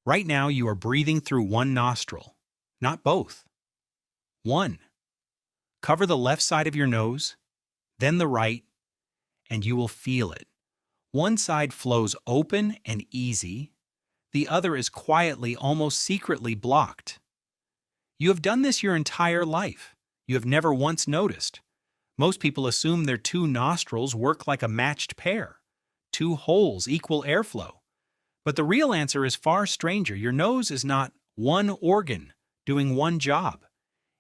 Right now, you are breathing through one nostril, not both. One. Cover the left side of your nose, then the right, and you will feel it. One side flows open and easy, the other is quietly, almost secretly blocked. You have done this your entire life. You have never once noticed. Most people assume their two nostrils work like a matched pair. Two holes equal airflow. But the real answer is far stranger. Your nose is not one organ doing one job.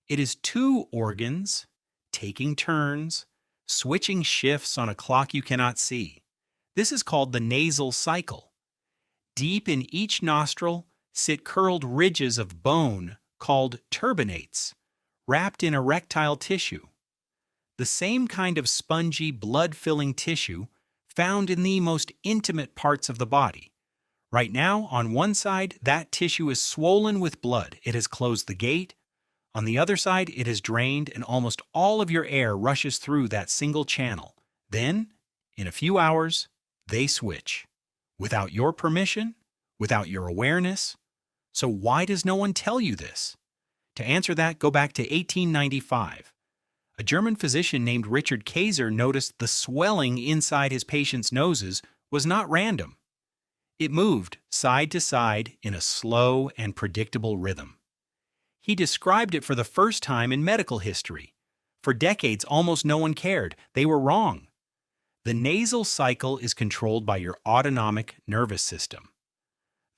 It is two organs taking turns, switching shifts on a clock you cannot see. This is called the nasal cycle. Deep in each nostril sit curled ridges of bone called turbinates, wrapped in erectile tissue. The same kind of spongy, blood-filling tissue found in the most intimate parts of the body. Right now, on one side, that tissue is swollen with blood. It has closed the gate. On the other side, it is drained and almost all of your air rushes through that single channel. Then, in a few hours, they switch. Without your permission, without your awareness. So why does no one tell you this? To answer that, go back to 1895. A German physician named Richard Kaiser noticed the swelling inside his patients' noses was not random. It moved side to side in a slow and predictable rhythm. He described it for the first time in medical history. For decades, almost no one cared. They were wrong. The nasal cycle is controlled by your autonomic nervous system.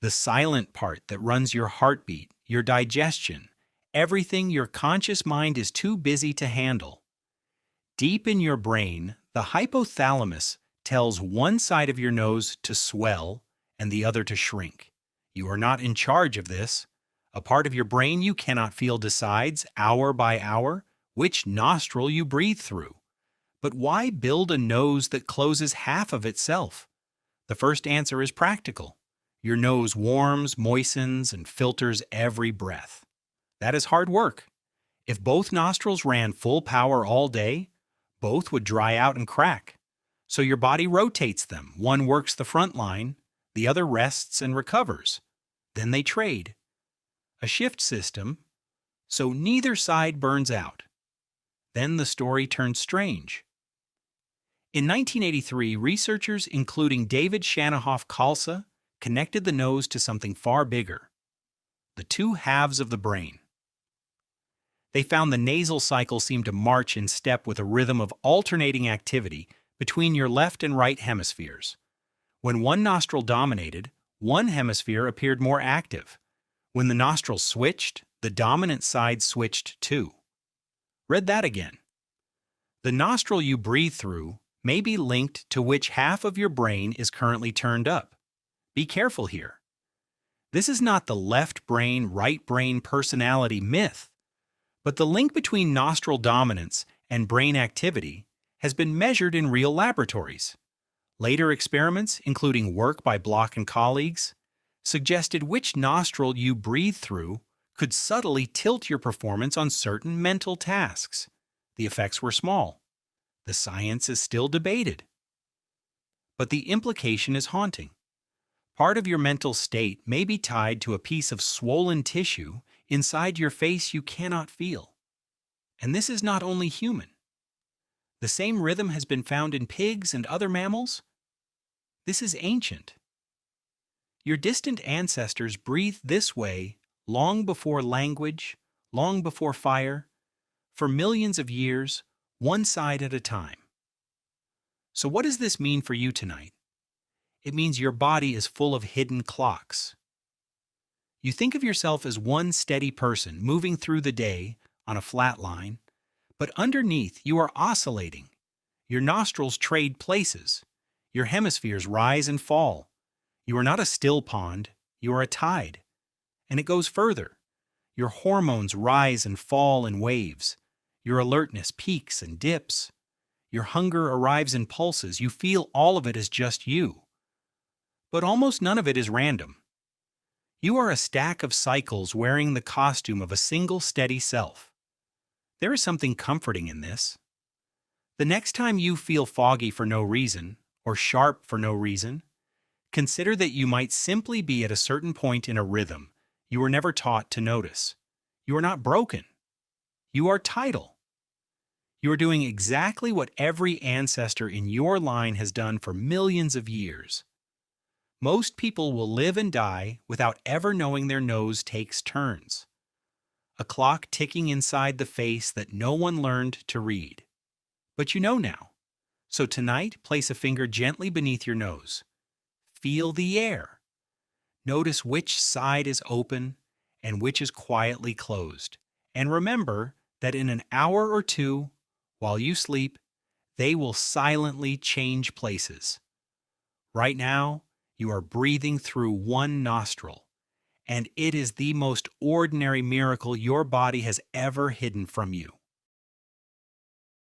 The silent part that runs your heartbeat, your digestion, everything your conscious mind is too busy to handle. Deep in your brain, the hypothalamus tells one side of your nose to swell and the other to shrink. You are not in charge of this. A part of your brain you cannot feel decides, hour by hour, which nostril you breathe through. But why build a nose that closes half of itself? The first answer is practical. Your nose warms, moistens, and filters every breath. That is hard work. If both nostrils ran full power all day, both would dry out and crack. So your body rotates them. One works the front line, the other rests and recovers. Then they trade. A shift system, so neither side burns out. Then the story turns strange. In 1983, researchers including David Shanahoff-Kalsa connected the nose to something far bigger, the two halves of the brain. They found the nasal cycle seemed to march in step with a rhythm of alternating activity between your left and right hemispheres. When one nostril dominated, one hemisphere appeared more active. When the nostrils switched, the dominant side switched too. Read that again. The nostril you breathe through may be linked to which half of your brain is currently turned up. Be careful here. This is not the left brain, right brain personality myth, but the link between nostril dominance and brain activity has been measured in real laboratories. Later experiments, including work by Block and colleagues, suggested which nostril you breathe through could subtly tilt your performance on certain mental tasks. The effects were small. The science is still debated. But the implication is haunting. Part of your mental state may be tied to a piece of swollen tissue inside your face you cannot feel. And this is not only human. The same rhythm has been found in pigs and other mammals. This is ancient. Your distant ancestors breathed this way long before language, long before fire, for millions of years, one side at a time. So what does this mean for you tonight? It means your body is full of hidden clocks. You think of yourself as one steady person moving through the day on a flat line, but underneath you are oscillating. Your nostrils trade places. Your hemispheres rise and fall. You are not a still pond, you are a tide. And it goes further. Your hormones rise and fall in waves. Your alertness peaks and dips. Your hunger arrives in pulses. You feel all of it as just you. But almost none of it is random. You are a stack of cycles wearing the costume of a single steady self. There is something comforting in this. The next time you feel foggy for no reason, or sharp for no reason, Consider that you might simply be at a certain point in a rhythm you were never taught to notice. You are not broken. You are tidal. You are doing exactly what every ancestor in your line has done for millions of years. Most people will live and die without ever knowing their nose takes turns. A clock ticking inside the face that no one learned to read. But you know now. So tonight, place a finger gently beneath your nose. Feel the air. Notice which side is open and which is quietly closed. And remember that in an hour or two, while you sleep, they will silently change places. Right now, you are breathing through one nostril, and it is the most ordinary miracle your body has ever hidden from you.